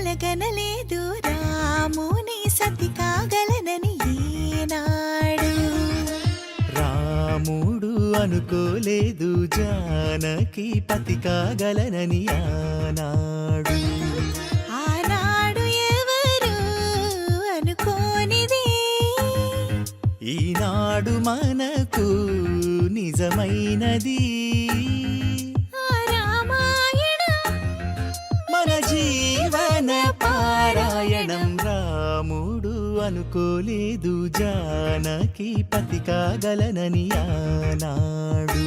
కలగనలేదు రాముని సతి కాగలనని ఈనాడు. రాముడు అనుకోలేదు జానకి పతి కాగలనని ఆనాడు. ఆనాడు ఎవరు అనుకోనిది ఈనాడు మనకు నిజమైనది. మన జీవన పారాయణం. రాముడు అనుకోలేదు జానకి పతి కాగలనని ఆనాడు.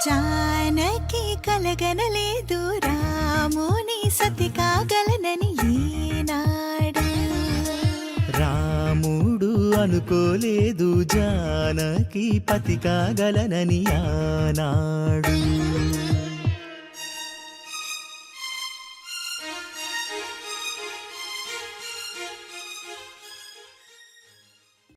జానకి కలగనలేదు రాముని సతి కాగలనని ఈనాడు. రాముడు అనుకోలేదు జానకి పతి కాగలనని ఆనాడు.